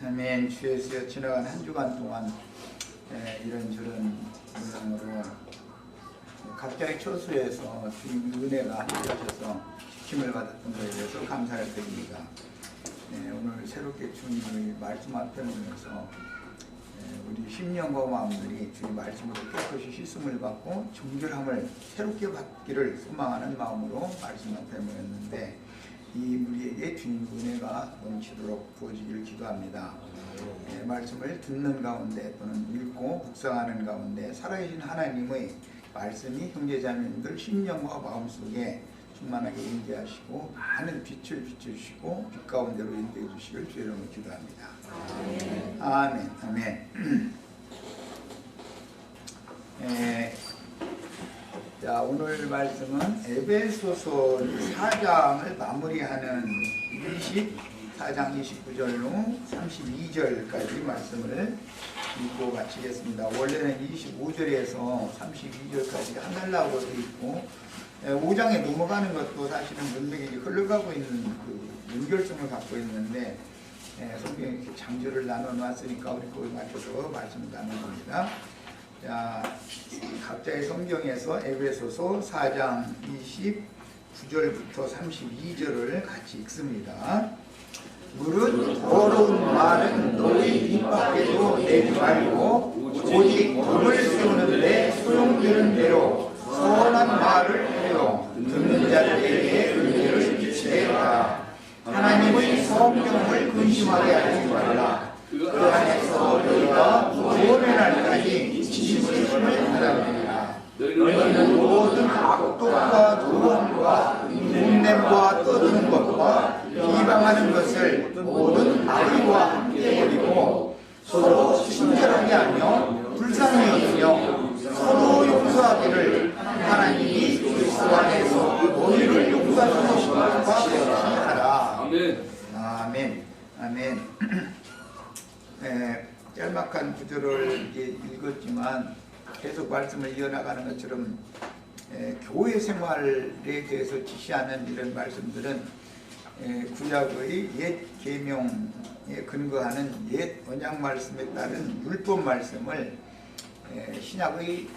아멘. 주에서 지나간 한 주간 동안 이런저런 모양으로 각자의 처소에서 주님 은혜가 함께하셔서 지킴을 받았던 것에 대해서 감사를 드립니다. 오늘 새롭게 주님의 말씀 앞에 놓으면서 우리 심령과 마음들이 주의 말씀으로 깨끗이 씻음을 받고 정결함을 새롭게 받기를 소망하는 마음으로 말씀 앞에 모였는데, 이 우리에게 주님 은혜가 넘치도록 부어지기를 기도합니다. 말씀을 듣는 가운데 또는 읽고 묵상하는 가운데 살아계신 하나님의 말씀이 형제자매님들 심령과 마음속에 충만하게 임재하시고 많은 빛을 비춰주시고 빛 가운데로 인도해 주시길 주의 이름으로 기도합니다. 아멘. 아멘. 자, 오늘 말씀은 에베소서 4장을 마무리하는 24장 29절로 32절까지 말씀을 읽고 마치겠습니다. 원래는 25절에서 32절까지 하늘라고 되어 있고 5장에 넘어가는 것도 사실은 문맥이 흘러가고 있는 그 연결성을 갖고 있는데 성경에 이렇게 장조를 나눠 놨으니까 우리 거기에 맞춰서 말씀을 나눈 겁니다. 자, 각자의 성경에서 에베소서 4장 29절부터 32절을 같이 읽습니다. 무릇 더러운 말은 너희 입 밖에도 내지 말고 오직 법을 세우는데 소용되는 대로 선한 말을 하여 듣는 자들에게 은혜를 주시리라. 하나님의 성경을 근심하게 하지 말라. 그 안에서 너희가 구원의 날까지 지식을 받아내리라. 너희는 모든 악독과 노함과 분냄과 떠드는 것과 비방하는 것을 모든 악의와 함께 버리고 서로 친절하게 하며 불쌍히 여기며 서로 용서하기를 하나님이 그리스도 안에서 너희를 용서하시는 것과 같이 하라. 아멘. 아멘. 짤막한 구절을 이제 읽었지만 계속 말씀을 이어나가는 것처럼 교회 생활에 대해서 지시하는 이런 말씀들은 구약의 옛 계명에 근거하는 옛 언약 말씀에 따른 율법 말씀을 신약의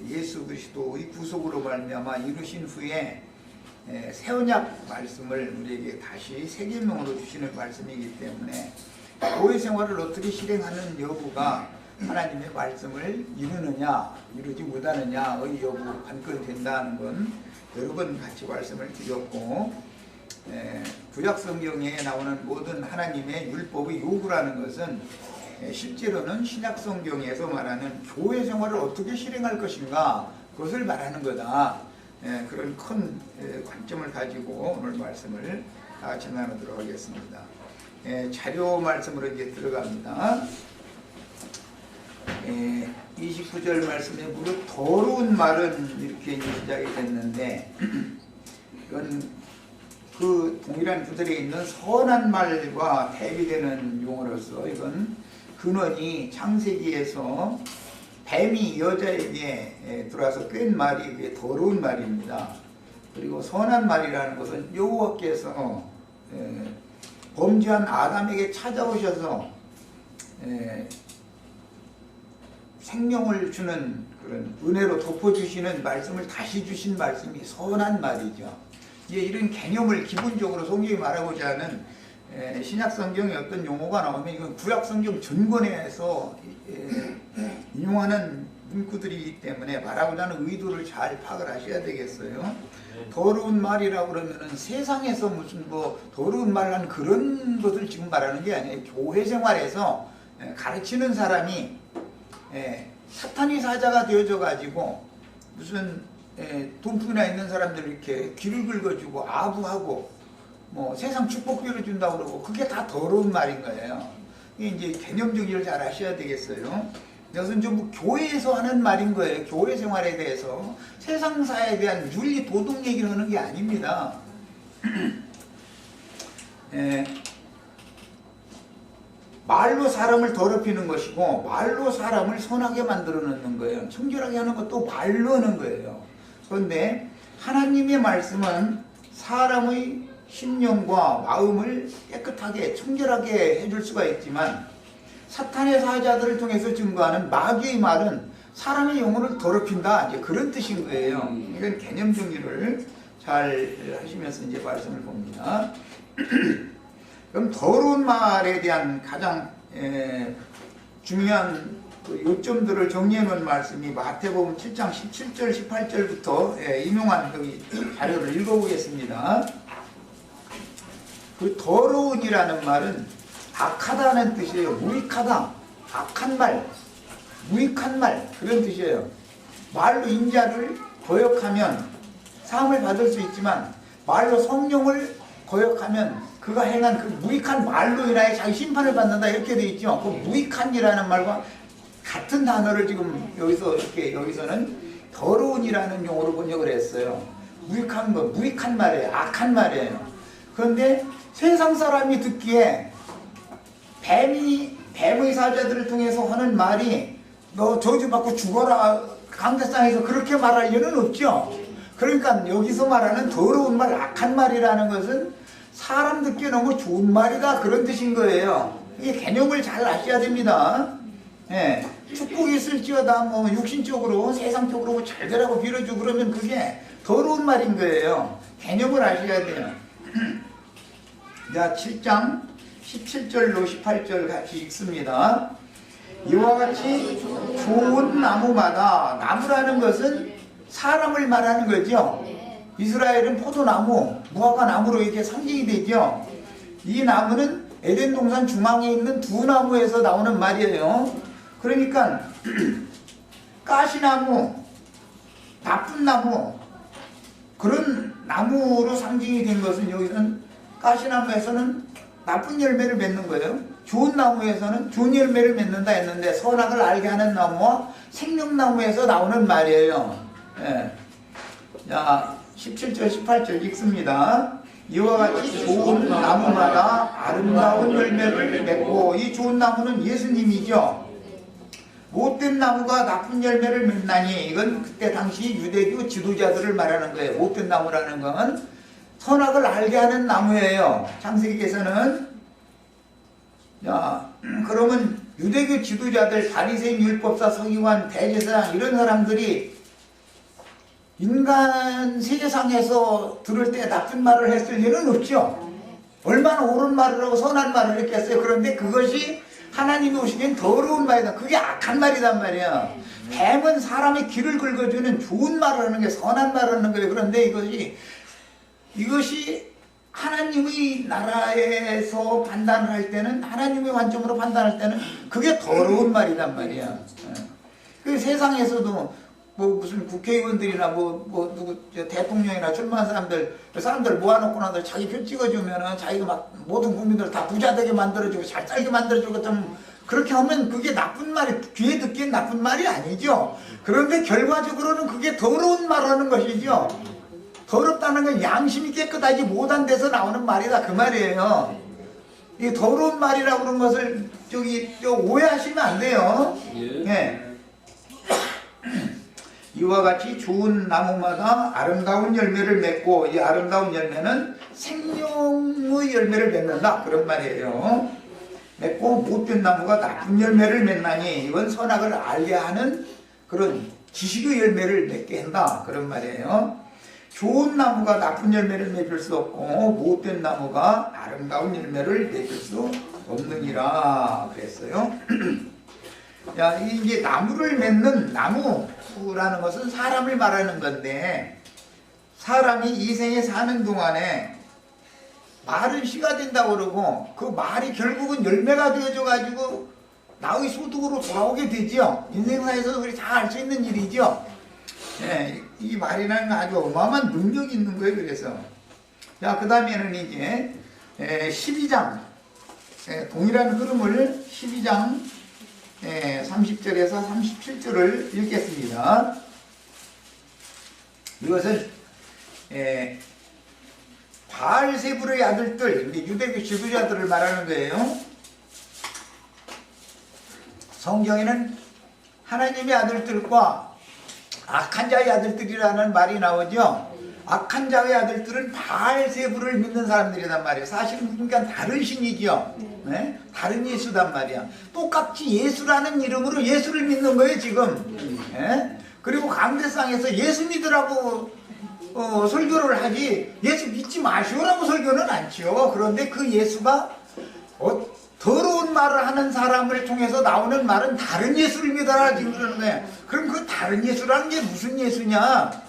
예수 그리스도의 구속으로 말미암아 이루신 후에 새 언약 말씀을 우리에게 다시 새 계명으로 주시는 말씀이기 때문에 교회 생활을 어떻게 실행하는 여부가 하나님의 말씀을 이루느냐 이루지 못하느냐의 여부 관건이 된다는 건 여러 번 같이 말씀을 드렸고, 구약 성경에 나오는 모든 하나님의 율법의 요구라는 것은 실제로는 신약 성경에서 말하는 교회 생활을 어떻게 실행할 것인가 그것을 말하는 거다. 그런 큰 관점을 가지고 오늘 말씀을 다 같이 나누도록 하겠습니다. 자료 말씀으로 이제 들어갑니다. 29절 말씀에 무릇 더러운 말은 이렇게 이제 시작이 됐는데, 이건 그 동일한 구절에 있는 선한 말과 대비되는 용어로서 이건 근원이 창세기에서 뱀이 여자에게 들어와서 꿰은 말이 이게 더러운 말입니다. 그리고 선한 말이라는 것은 여호와께서 범죄한 아담에게 찾아오셔서 생명을 주는 그런 은혜로 덮어주시는 말씀을 다시 주신 말씀이 선한 말이죠. 이제 이런 개념을 기본적으로 성경이 말하고자 하는 신약 성경의 어떤 용어가 나오면 이건 구약 성경 전권에서 인용하는 문구들이기 때문에 말하고자 하는 의도를 잘 파악을 하셔야 되겠어요. 더러운 말이라고 그러면은 세상에서 무슨 뭐 더러운 말을 하는 그런 것을 지금 말하는 게 아니에요. 교회 생활에서 가르치는 사람이 사탄의 사자가 되어져 가지고 무슨 돈뿐이나 있는 사람들 이렇게 귀를 긁어주고 아부하고 뭐 세상 축복비를 준다고 그러고 그게 다 더러운 말인 거예요. 이게 이제 개념 정리를 잘 하셔야 되겠어요. 이것은 전부 교회에서 하는 말인 거예요. 교회 생활에 대해서 세상사에 대한 윤리 도덕 얘기를 하는 게 아닙니다. 말로 사람을 더럽히는 것이고 말로 사람을 선하게 만들어 놓는 거예요. 청결하게 하는 것도 말로 하는 거예요. 그런데 하나님의 말씀은 사람의 심령과 마음을 깨끗하게 청결하게 해줄 수가 있지만 사탄의 사자들을 통해서 증거하는 마귀의 말은 사람의 영혼을 더럽힌다, 이제 그런 뜻인 거예요. 이건 개념 정리를 잘 하시면서 이제 말씀을 봅니다. 그럼 더러운 말에 대한 가장 중요한 그 요점들을 정리해 놓은 말씀이 마태복음 7장 17절 18절부터 인용한 그 자료를 읽어보겠습니다. 그 더러운이라는 말은 악하다는 뜻이에요. 무익하다, 악한 말, 무익한 말, 그런 뜻이에요. 말로 인자를 거역하면 사함을 받을 수 있지만 말로 성령을 거역하면 그가 행한 그 무익한 말로 인하여 자기 심판을 받는다, 이렇게 되어 있죠. 그 무익한이라는 말과 같은 단어를 지금 여기서는 더러운이라는 용어로 번역을 했어요. 무익한 거, 무익한 말이에요. 악한 말이에요. 그런데 세상 사람이 듣기에 뱀의 사자들을 통해서 하는 말이 너 저주받고 죽어라, 강대상에서 그렇게 말할 일은 없죠. 그러니까 여기서 말하는 더러운 말, 악한 말이라는 것은 사람 듣기에 너무 좋은 말이다, 그런 뜻인 거예요. 이게 개념을 잘 아셔야 됩니다. 예, 축복이 있을지어다 뭐 육신적으로 세상적으로 뭐 잘 되라고 빌어주고 그러면 그게 더러운 말인 거예요. 개념을 아셔야 돼요. 자, 7장 17절로 18절 같이 읽습니다. 이와 같이 좋은 나무마다, 나무라는 것은 사람을 말하는 거죠. 이스라엘은 포도나무, 무화과 나무로 이렇게 상징이 되죠. 이 나무는 에덴 동산 중앙에 있는 두 나무에서 나오는 말이에요. 그러니까 가시나무, 나쁜 나무, 그런 나무로 상징이 된 것은 여기서는 가시나무에서는 나쁜 열매를 맺는 거예요. 좋은 나무에서는 좋은 열매를 맺는다 했는데 선악을 알게 하는 나무와 생명나무에서 나오는 말이에요. 예. 자, 17절 18절 읽습니다. 이와 같이 좋은 나무마다 아름다운 열매를 맺고, 이 좋은 나무는 예수님이죠. 못된 나무가 나쁜 열매를 맺나니, 이건 그때 당시 유대교 지도자들을 말하는 거예요. 못된 나무라는 건 선악을 알게 하는 나무예요. 창세기에서는. 자, 그러면 유대교 지도자들, 바리새인, 율법사, 서기관, 대제사장, 이런 사람들이 인간 세상에서 들을 때 나쁜 말을 했을 일은 없죠. 얼마나 옳은 말을 하고 선한 말을 했겠어요. 그런데 그것이 하나님이 오시기엔 더러운 말이다. 그게 악한 말이단 말이야. 뱀은 사람의 귀를 긁어주는 좋은 말을 하는 게 선한 말을 하는 거예요. 그런데 이것이 하나님의 나라에서 판단을 할 때는, 하나님의 관점으로 판단할 때는 그게 더러운 말이란 말이야. 그 세상에서도 뭐 무슨 국회의원들이나 누구 대통령이나 출마한 사람들 모아놓고 나서 자기 표 찍어주면은 자기가 막 모든 국민들 다 부자 되게 만들어주고 잘 살게 만들어주고 좀 그렇게 하면 그게 나쁜 말이, 귀에 듣기엔 나쁜 말이 아니죠. 그런데 결과적으로는 그게 더러운 말하는 것이죠. 더럽다는 건 양심이 깨끗하지 못한 데서 나오는 말이다, 그 말이에요. 이 더러운 말이라고 그런 것을 오해하시면 안 돼요. 예. 이와 같이 좋은 나무마다 아름다운 열매를 맺고, 이 아름다운 열매는 생명의 열매를 맺는다, 그런 말이에요. 맺고 못된 나무가 나쁜 열매를 맺나니, 이건 선악을 알게 하는 그런 지식의 열매를 맺게 한다, 그런 말이에요. 좋은 나무가 나쁜 열매를 맺을 수 없고 못된 나무가 아름다운 열매를 맺을 수 없느니라 그랬어요. 야, 이게 나무를 맺는, 나무라는 것은 사람을 말하는 건데, 사람이 이 생에 사는 동안에 말은 씨가 된다고 그러고 그 말이 결국은 열매가 되어져 가지고 나의 소득으로 돌아오게 되죠. 인생사에서 우리 다 알 수 있는 일이죠. 예, 이 말이라는 건 아주 어마어마한 능력이 있는 거예요. 그래서 자, 그 다음에는 이제 12장 동일한 흐름을 12장 30절에서 37절을 읽겠습니다. 이것은 바알세불의 아들들, 유대교 지도자들을 말하는 거예요. 성경에는 하나님의 아들들과 악한 자의 아들들이라는 말이 나오죠. 악한 자의 아들들은 바알세부를 믿는 사람들이란 말이에요. 사실은 그러니까 다른 신이죠. 네? 다른 예수단 말이야. 똑같이 예수라는 이름으로 예수를 믿는 거예요 지금. 네? 그리고 강대상에서 예수 믿으라고 설교를 하지 예수 믿지 마시오라고 설교는 않지요. 그런데 그 예수가 더러운 말을 하는 사람을 통해서 나오는 말은 다른 예수를 믿어라 지금 그러는 거예요. 그럼 그 다른 예수라는 게 무슨 예수냐?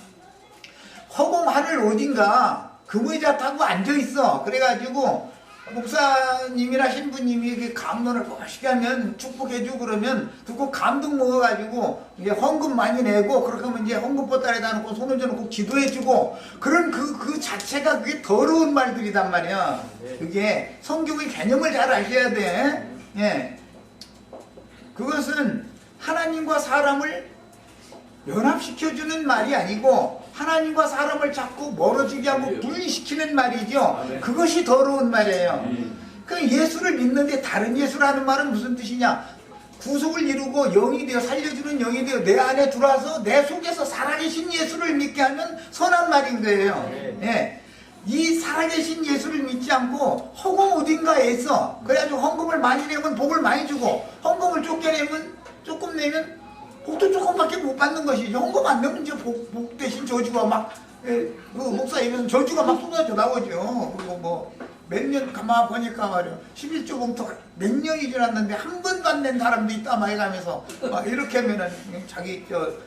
허공 하늘 어딘가 금의자 타고 앉아있어. 그래가지고 목사님이나 신부님이 이렇게 강론을 멋있게 하면 축복해주고 그러면 듣고 감동 먹어가지고 이제 헌금 많이 내고 그렇게 하면 이제 헌금 보따리에다 놓고 손을 져놓고 기도해주고 그런 그 자체가 그게 더러운 말들이단 말이야. 그게 성경의 개념을 잘 아셔야 돼. 예. 그것은 하나님과 사람을 연합시켜주는 말이 아니고 하나님과 사람을 자꾸 멀어지게 하고 분리시키는 말이죠. 그것이 더러운 말이에요. 그 예수를 믿는데 다른 예수라는 말은 무슨 뜻이냐? 구속을 이루고 영이 되어 살려주는 영이 되어 내 안에 들어와서 내 속에서 살아계신 예수를 믿게 하면 선한 말인 거예요. 예. 이 살아계신 예수를 믿지 않고 허공 어딘가에 있어. 그래가지고 헌금을 많이 내면 복을 많이 주고 헌금을 조금 내면 복도 조금밖에 못 받는 것이죠. 헌금 안 내면 이제 복 대신 저주가 막, 그 목사 입에서 저주가 막 쏟아져 나오죠. 그리고 뭐, 몇 년 가만 보니까 말이야. 11조 봉투 몇 년이 지났는데 한 번도 안 낸 사람도 있다, 막 이러면서. 막 이렇게 하면은 자기,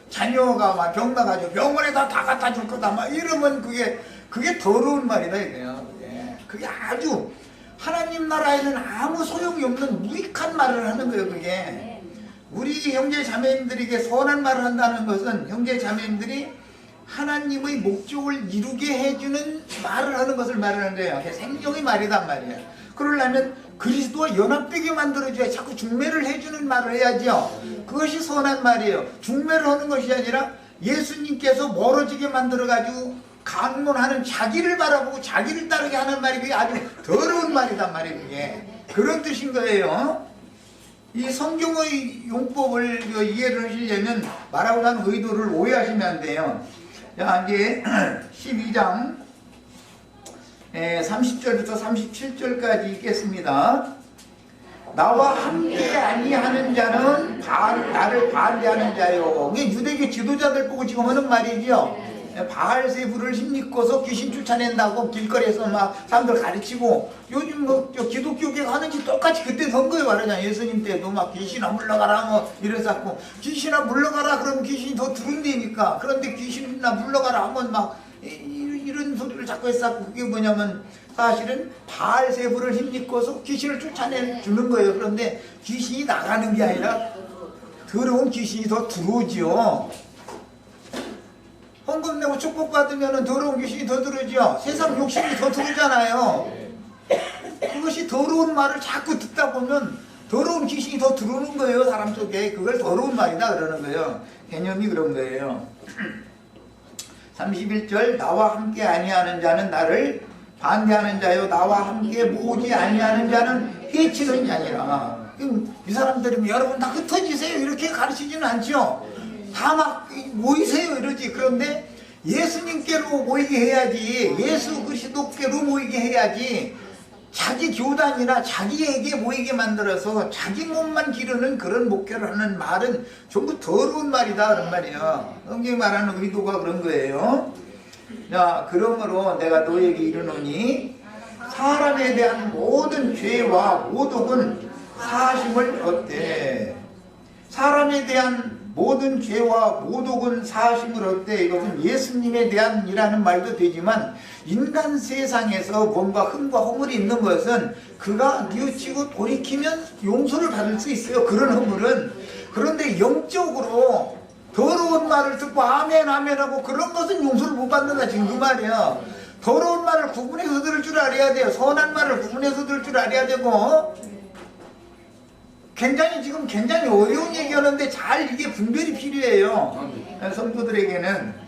자녀가 막 병 나가지고 병원에다 다 갖다 줄 거다, 막 이러면 그게 더러운 말이다, 이거요. 그게 아주 하나님 나라에는 아무 소용이 없는 무익한 말을 하는 거예요, 그게. 우리 형제 자매님들에게 선한 말을 한다는 것은 형제 자매님들이 하나님의 목적을 이루게 해주는 말을 하는 것을 말하는 거예요. 생명의 말이단 말이에요. 그러려면 그리스도와 연합되게 만들어줘야 자꾸 중매를 해주는 말을 해야죠. 그것이 선한 말이에요. 중매를 하는 것이 아니라 예수님께서 멀어지게 만들어가지고 강론하는 자기를 바라보고 자기를 따르게 하는 말이 그게 아주 더러운 말이단 말이에요. 그게. 그런 뜻인 거예요. 이 성경의 용법을 이해를 하시려면 말하고 난 의도를 오해하시면 안 돼요. 자, 이제 12장 30절부터 37절까지 읽겠습니다. 나와 함께 아니하는 자는 나를 반대하는 자요. 이게 유대교 지도자들 보고 지금 하는 말이죠. 바알세부를 힘입고서 귀신 쫓아낸다고 길거리에서 막 사람들 가르치고 요즘 뭐 기독교계가 하는지 똑같이 그때 선 거예요. 말하자. 예수님 때도 막 귀신아 물러가라 뭐 이랬었고 귀신아 물러가라 그러면 귀신이 더 들은다니까. 그런데 귀신아 물러가라 하면 막 이런 소리를 자꾸 했었고 그게 뭐냐면 사실은 바알세부를 힘입고서 귀신을 쫓아내주는 거예요. 그런데 귀신이 나가는 게 아니라 더러운 귀신이 더 들어오죠. 헌금 내고 축복받으면 더러운 귀신이 더 들어오죠. 세상 욕심이 더 들어오잖아요. 그것이 더러운 말을 자꾸 듣다 보면 더러운 귀신이 더 들어오는 거예요. 사람 속에. 그걸 더러운 말이다 그러는 거예요. 개념이 그런 거예요. 31절 나와 함께 아니하는 자는 나를 반대하는 자요 모함께 모으지 아니하는 자는 해치는 자니라. 이 사람들이 여러분 다 흩어지세요 이렇게 가르치지는 않죠. 다 막 모이세요 이러지. 그런데 예수님께로 모이게 해야지. 예수 그리스도께로 모이게 해야지. 자기 교단이나 자기에게 모이게 만들어서 자기 몸만 기르는 그런 목회를 하는 말은 전부 더러운 말이다 그런 말이에요. 성경이 말하는 의도가 그런 거예요. 자, 그러므로 내가 너에게 이르노니 사람에 대한 모든 죄와 모독은 사심을 얻되 사람에 대한 모든 죄와 모독은 사심을 얻되 이것은 예수님에 대한 이라는 말도 되지만 인간 세상에서 뭔가 흠과 허물이 있는 것은 그가 뉘우치고 돌이키면 용서를 받을 수 있어요. 그런 허물은. 그런데 영적으로 더러운 말을 듣고 아멘 아멘 하고 그런 것은 용서를 못 받는다 지금 그 말이야. 더러운 말을 구분해서 들을 줄 알아야 돼요. 선한 말을 구분해서 들을 줄 알아야 되고 굉장히 어려운 얘기하는데 잘 이게 분별이 필요해요. 성도들에게는.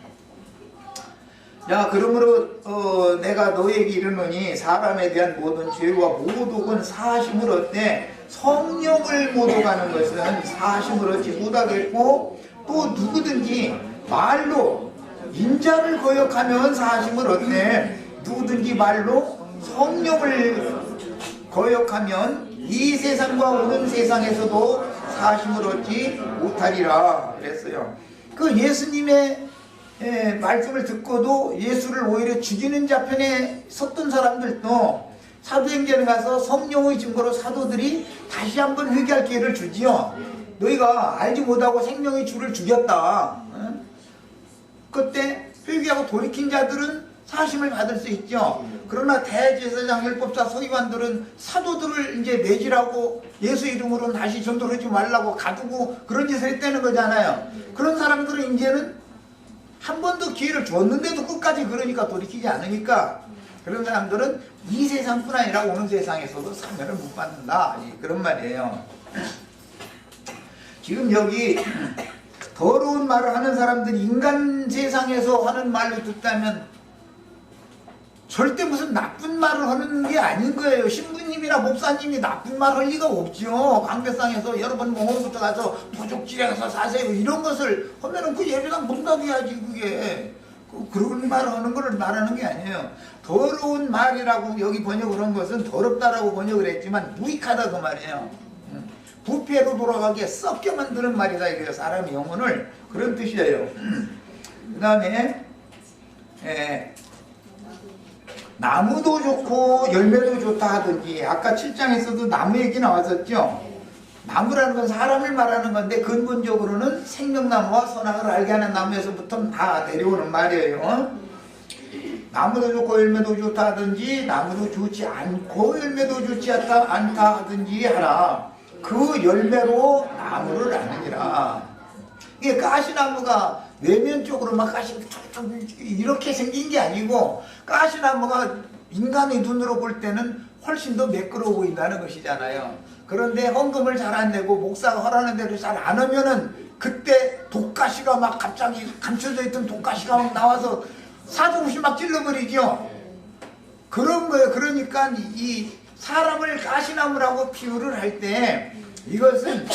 자, 그러므로 내가 너에게 이르노니 사람에 대한 모든 죄와 모독은 사심을 얻되 성령을 모독하는 것은 사심을 얻지 못하겠고 또 누구든지 말로 인자를 거역하면 사심을 얻네. 누구든지 말로 성령을 거역하면 이 세상과 오는 세상에서도 사심을 얻지 못하리라 그랬어요. 그 예수님의 말씀을 듣고도 예수를 오히려 죽이는 자편에 섰던 사람들도 사도행전에 가서 성령의 증거로 사도들이 다시 한번 회개할 기회를 주지요. 너희가 알지 못하고 생명의 주를 죽였다. 그때 회개하고 돌이킨 자들은 사심을 받을 수 있죠. 그러나 대제사장, 율법사, 서기관들은 사도들을 이제 매질하고 예수 이름으로 다시 전도를 하지 말라고 가두고 그런 짓을 했다는 거잖아요. 그런 사람들은 이제는 한 번 더 기회를 줬는데도 끝까지 그러니까 돌이키지 않으니까 그런 사람들은 이 세상뿐 아니라 오는 세상에서도 사면을 못 받는다. 그런 말이에요. 지금 여기 더러운 말을 하는 사람들이 인간 세상에서 하는 말로 듣다면 절대 무슨 나쁜 말을 하는 게 아닌 거예요. 신부님이나 목사님이 나쁜 말 할 리가 없죠. 강배상에서 여러분 오늘부터 가서 부족지에서 사세요 이런 것을 하면은 그 예배당 문 닫아야지. 그게 그런 말 하는 거를 말하는 게 아니에요. 더러운 말이라고 여기 번역을 한 것은 더럽다라고 번역을 했지만 무익하다 그 말이에요. 부패로 돌아가게 썩게 만드는 말이다 이거예요. 사람의 영혼을. 그런 뜻이에요. 그 다음에 나무도 좋고 열매도 좋다 하든지 아까 7장에서도 나무 얘기 나왔었죠. 나무라는 건 사람을 말하는 건데 근본적으로는 생명나무와 선악을 알게 하는 나무에서부터 다 내려오는 말이에요. 나무도 좋고 열매도 좋다 하든지 나무도 좋지 않고 열매도 좋지 않다 하든지 하라. 그 열매로 나무를 아느니라. 이게 가시나무가 외면적으로 막 이렇게 생긴 게 아니고 가시나무가 인간의 눈으로 볼 때는 훨씬 더 매끄러워 보인다는 것이잖아요. 그런데 헌금을 잘 안 내고 목사가 허락하는 대로 잘 안 하면은 그때 독가시가 막 갑자기 감춰져 있던 독가시가 막 나와서 사정없이 막 찔러버리죠. 그런 거예요. 그러니까 이 사람을 가시나무라고 비유를 할 때 이것은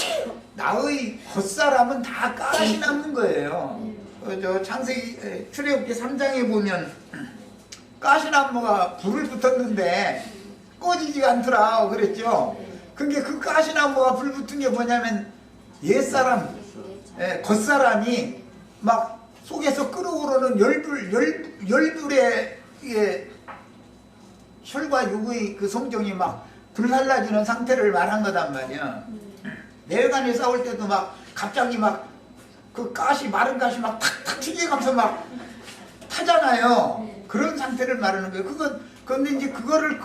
나의 겉사람은 다 가시나무인 거예요. 저 창세기 출애굽기 3장에 보면 가시나무가 불을 붙었는데 꺼지지가 않더라 그랬죠. 근데 그 가시나무가 불 붙은 게 뭐냐면 옛사람, 겉사람이 막 속에서 끓어오르는 열불에 혈과 육의 그 성정이 막 불살라지는 상태를 말한 거단 말이야. 내간에 싸울 때도 막 갑자기 막 그 가시 마른 가시 막 탁탁 튀겨가면서 막 타잖아요. 그런 상태를 말하는 거예요. 근데 이제 그거를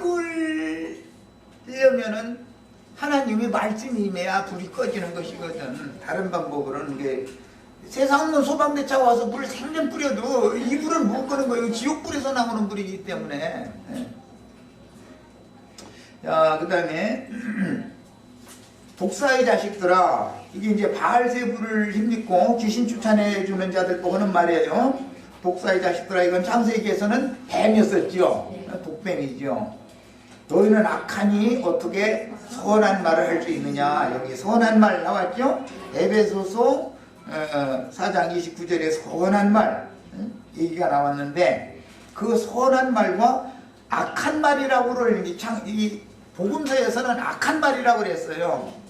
끄려면은 하나님의 말씀이 임해야 불이 꺼지는 것이거든. 다른 방법으로는 게 세상 없는 소방대차가 와서 물 생년 뿌려도 이 불은 못 끄는 거예요. 지옥불에서 나오는 불이기 때문에. 자, 그 다음에 독사의 자식들아, 이게 이제 바알세불을 힘입고 귀신 추천해 주는 자들 보고는 말이에요. 독사의 자식들아, 이건 창세기에서는 뱀이었었죠. 독뱀이죠. 너희는 악하니 어떻게 선한 말을 할 수 있느냐. 여기 선한 말 나왔죠. 에베소서 4장 29절에 선한 말 얘기가 나왔는데 그 선한 말과 악한 말이라고를 이 복음서에서는 악한 말이라고 그랬어요.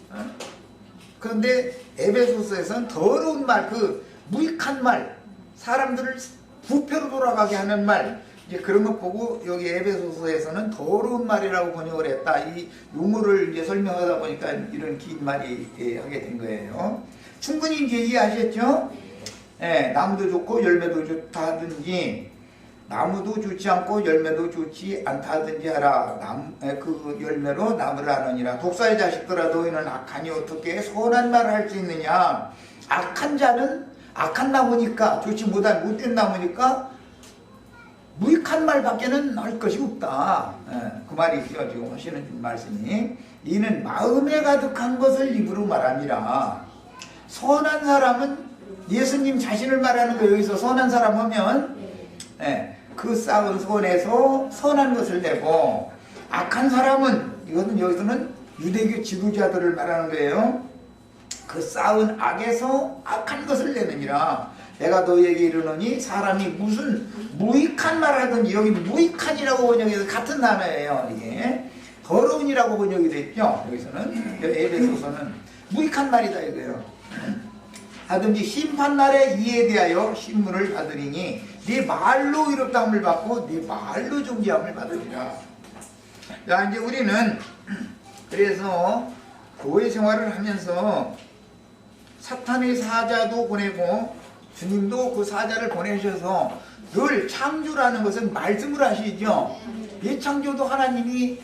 그런데 에베소서에서는 더러운 말, 그 무익한 말, 사람들을 부패로 돌아가게 하는 말, 이제 그런 거 보고 여기 에베소서에서는 더러운 말이라고 번역을 했다. 이 용어를 이제 설명하다 보니까 이런 긴 말이 하게 된 거예요. 충분히 이제 이해하셨죠? 나무도 좋고 열매도 좋다 하든지 나무도 좋지 않고 열매도 좋지 않다 하든지 하라. 그 열매로 나무를 하느니라. 독사의 자식들아, 너희는 악하니 어떻게 선한 말을 할 수 있느냐. 악한 자는 악한 나무니까, 좋지 못한 못된 나무니까 무익한 말밖에는 할 것이 없다. 그 말이죠. 지금 하시는 말씀이. 이는 마음에 가득한 것을 입으로 말함이라. 선한 사람은 예수님 자신을 말하는 거예요. 여기서 선한 사람 하면 그 쌓은 손에서 선한 것을 내고, 악한 사람은, 이것은 여기서는 유대교 지도자들을 말하는 거예요. 그 쌓은 악에서 악한 것을 내느니라. 내가 너에게 이르노니 사람이 무슨 무익한 말을 하든지, 여기 무익한이라고 번역해서 같은 단어예요. 이게 더러운이라고 번역이 됐죠. 여기서는 에베소서는 무익한 말이다 이거예요. 하든지 심판날에 이에 대하여 신문을 받으리니 네 말로 의롭다함을 받고 네 말로 정죄함을 받으리라. 자, 이제 우리는 그래서 교회 생활을 하면서 사탄의 사자도 보내고 주님도 그 사자를 보내셔서 늘 창조라는 것은 말씀으로 하시죠. 예창조도 하나님이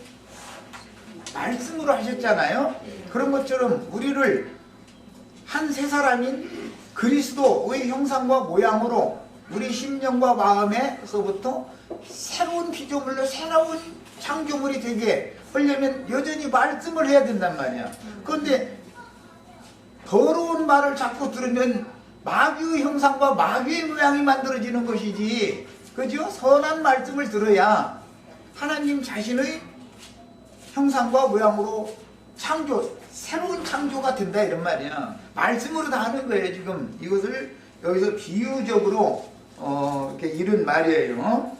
말씀으로 하셨잖아요. 그런 것처럼 우리를 한 세 사람인 그리스도의 형상과 모양으로 우리 심령과 마음에서부터 새로운 피조물로 새로운 창조물이 되게 하려면 여전히 말씀을 해야 된단 말이야. 그런데 더러운 말을 자꾸 들으면 마귀의 형상과 마귀의 모양이 만들어지는 것이지, 그죠? 선한 말씀을 들어야 하나님 자신의 형상과 모양으로 창조, 새로운 창조가 된다 이런 말이야. 말씀으로 다 하는 거예요. 지금 이것을 여기서 비유적으로 이렇게 이런 말이에요.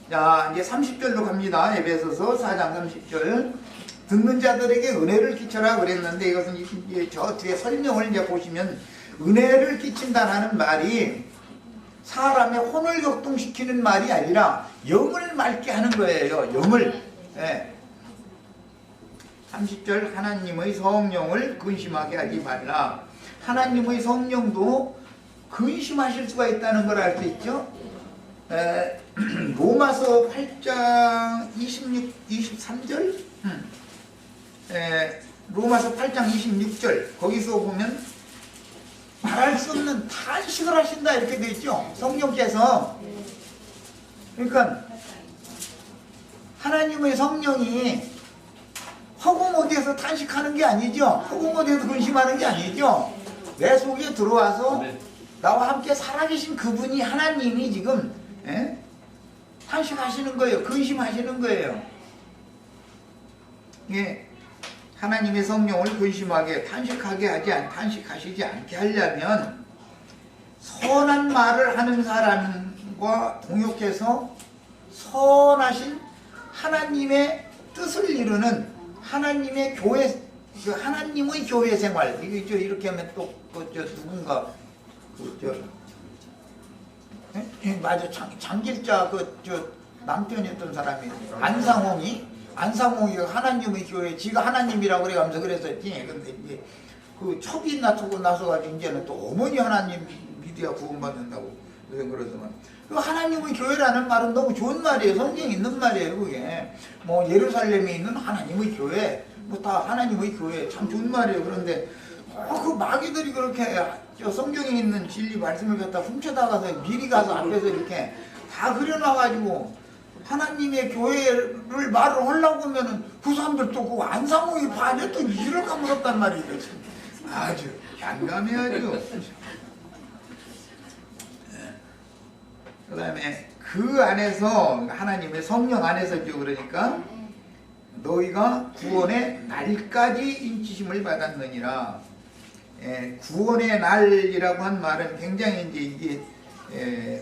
자, 이제 30절로 갑니다. 에베소서 4장 30절. 듣는 자들에게 은혜를 끼쳐라 그랬는데, 이것은 이제 저 뒤에 설명을 이제 보시면 은혜를 끼친다는 말이 사람의 혼을 격동시키는 말이 아니라 영을 맑게 하는 거예요. 영을. 예. 30절 하나님의 성령을 근심하게 하지 말라. 하나님의 성령도 근심하실 수가 있다는 걸 알 수 있죠. 로마서 8장 23절 로마서 8장 26절 거기서 보면 말할 수 없는 탄식을 하신다 이렇게 되어 있죠. 성령께서. 그러니까 하나님의 성령이 허공 어디에서 탄식하는 게 아니죠. 허공 어디에서 근심하는 게 아니죠. 내 속에 들어와서 나와 함께 살아계신 그분이, 하나님이 지금 탄식하시는 거예요. 근심하시는 거예요. 예, 하나님의 성령을 근심하게, 탄식하시지 않게 하려면 선한 말을 하는 사람과 동역해서 선하신 하나님의 뜻을 이루는 하나님의 교회, 하나님의 교회 생활. 이거 이렇게 하면 또 누군가 맞아, 장길자 남편이었던 사람이 안상홍이 하나님의 교회, 지가 하나님이라고 그래가면서 그랬었지. 근데 이제 그 첩이 나서고 나서가지고 이제는 또 어머니 하나님 믿어야 구원받는다고 그러더만. 그 하나님의 교회라는 말은 너무 좋은 말이에요. 성경에 있는 말이에요. 그게 뭐 예루살렘에 있는 하나님의 교회, 뭐 다 하나님의 교회, 참 좋은 말이에요. 그런데 그 마귀들이 그렇게 저 성경에 있는 진리 말씀을 갖다 훔쳐다가서 미리 가서 앞에서 이렇게 다 그려놔가지고 하나님의 교회를 말을 하려고 하면은 그 사람들 또 그 안상홍이 반에 또 이를 까물었단 말이에요. 아주 양감해야죠. 그 다음에 그 안에서 하나님의 성령 안에서죠. 그러니까 너희가 구원의 날까지 인치심을 받았느니라. 구원의 날이라고 한 말은 굉장히 이제 이게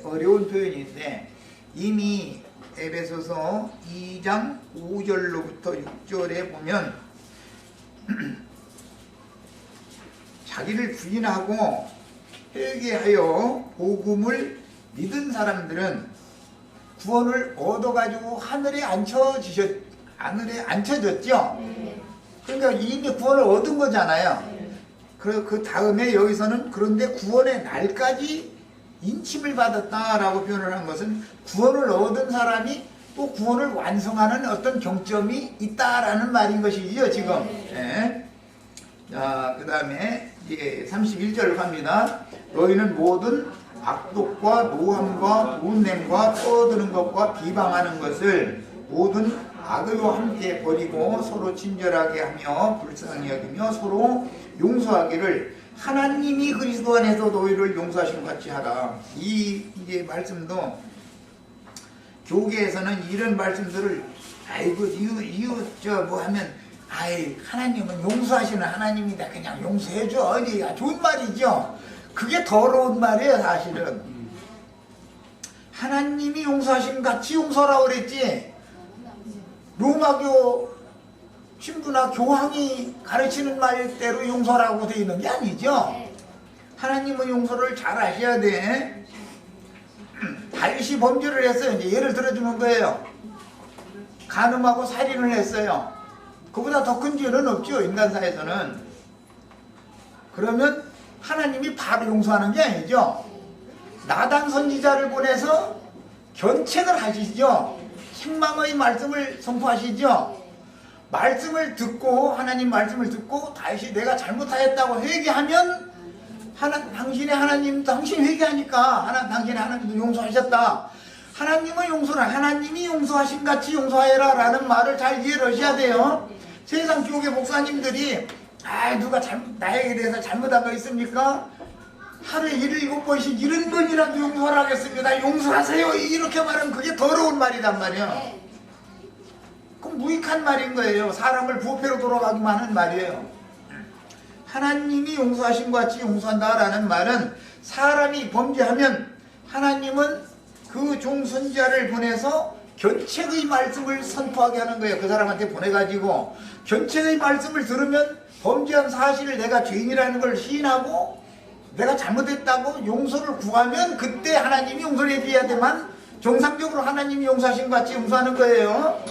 어려운 표현인데, 이미 에베소서 2장 5절로부터 6절에 보면 자기를 부인하고 회개하여 복음을 믿은 사람들은 구원을 얻어가지고 하늘에 앉혀졌죠. 그러니까 이미 구원을 얻은 거잖아요. 그 다음에 여기서는 그런데 구원의 날까지 인침을 받았다라고 표현을 한 것은 구원을 얻은 사람이 또 구원을 완성하는 어떤 경점이 있다라는 말인 것이죠, 지금. 네. 자, 그 다음에 이제 31절 갑니다. 너희는 모든 악독과 노함과 분냄과 떠드는 것과 비방하는 것을 모든 악의와 함께 버리고 서로 친절하게 하며 불쌍히 여기며 서로 용서하기를 하나님이 그리스도 안에서 너희를 용서하신 것 같이 하라. 이제 말씀도 교계에서는 이런 말씀들을 아이고 이웃 뭐 하면 하나님은 용서하시는 하나님이다, 그냥 용서해줘. 좋은 말이죠. 그게 더러운 말이에요, 사실은. 하나님이 용서하신 같이 용서라고 그랬지. 로마교 신부나 교황이 가르치는 말대로 용서라고 되어 있는 게 아니죠. 하나님은 용서를 잘 하셔야 돼. 다윗이 범죄를 했어요. 이제 예를 들어주는 거예요. 간음하고 살인을 했어요. 그보다 더 큰 죄는 없죠, 인간사에서는. 그러면 하나님이 바로 용서하는 게 아니죠. 나단 선지자를 보내서 견책을 하시죠. 책망의 말씀을 선포하시죠. 말씀을 듣고, 하나님 말씀을 듣고 다시 내가 잘못하였다고 회개하면 당신이 회개하니까 당신의 하나님도 용서하셨다. 하나님의 용서는 하나님이 용서하신 같이 용서하여라 라는 말을 잘 이해를 하셔야 돼요. 세상 교회 목사님들이 누가 나에게 대해서 잘못한 거 있습니까? 하루에 7번씩 70번이라도 용서를 하겠습니다. 용서하세요. 이렇게 말하면 그게 더러운 말이란 말이에요. 그럼 무익한 말인 거예요. 사람을 부패로 돌아가기만 하는 말이에요. 하나님이 용서하신 것 같이 용서한다라는 말은 사람이 범죄하면 하나님은 그 종선지자를 보내서 견책의 말씀을 선포하게 하는 거예요. 그 사람한테 보내가지고 견책의 말씀을 들으면 범죄한 사실을 내가 죄인이라는 걸 시인하고 내가 잘못했다고 용서를 구하면 그때 하나님이 용서를 해줘야 되만 정상적으로 하나님이 용서하신 것 같이 용서하는 거예요.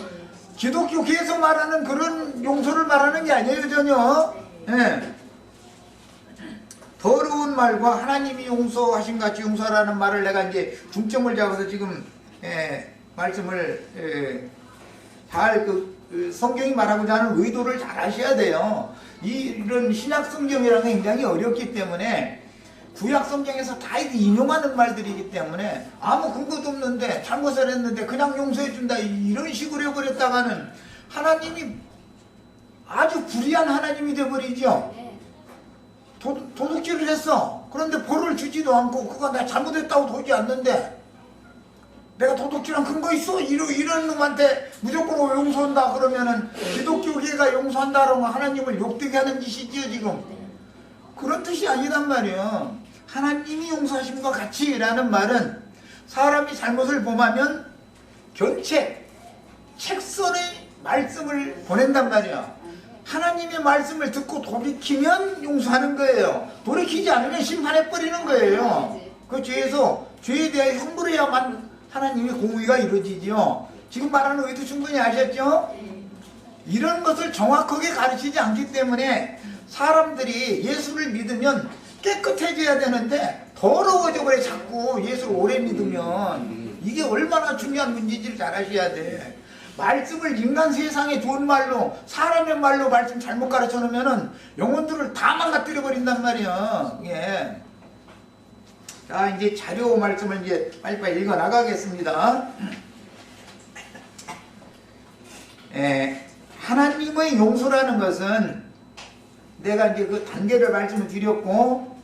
기독교계에서 말하는 그런 용서를 말하는 게 아니에요, 전혀. 예. 더러운 말과 하나님이 용서하신 것 같이 용서하라는 말을 내가 이제 중점을 잡아서 지금 말씀을 잘 성경이 말하고자 하는 의도를 잘 하셔야 돼요. 이런 신약 성경이라는 게 굉장히 어렵기 때문에 구약 성경에서 다 인용하는 말들이기 때문에 아무 근거도 없는데 잘못을 했는데 그냥 용서해 준다 이런 식으로 해버렸다가는 하나님이 아주 불의한 하나님이 되어버리죠. 도둑질을 했어. 그런데 벌을 주지도 않고 그거 나 잘못했다고 도지 않는데 내가 도둑질한 근거 있어? 이런 놈한테 무조건 용서한다 그러면은 기독교계가 용서한다라고 하나님을 욕되게 하는 짓이지요 지금. 그런 뜻이 아니란 말이에요. 하나님이 용서하신 것 같이 라는 말은 사람이 잘못을 범하면 책선의 말씀을 보낸단 말이에요. 하나님의 말씀을 듣고 돌이키면 용서하는 거예요. 돌이키지 않으면 심판해버리는 거예요. 그 죄에 대해 형벌해야만 하나님의 공의가 이루어지죠. 지금 말하는 의도 충분히 아셨죠? 이런 것을 정확하게 가르치지 않기 때문에 사람들이 예수를 믿으면 깨끗해져야 되는데 더러워져 버려. 자꾸 예수를 오래 믿으면. 이게 얼마나 중요한 문제인지를 잘 아셔야 돼. 말씀을 인간 세상에 좋은 말로 사람의 말로 말씀 잘못 가르쳐 놓으면은 영혼들을 다 망가뜨려 버린단 말이야. 예. 자, 이제 자료 말씀을 이제 빨리빨리 읽어 나가겠습니다. 하나님의 용서라는 것은 내가 이제 그 단계를 말씀을 드렸고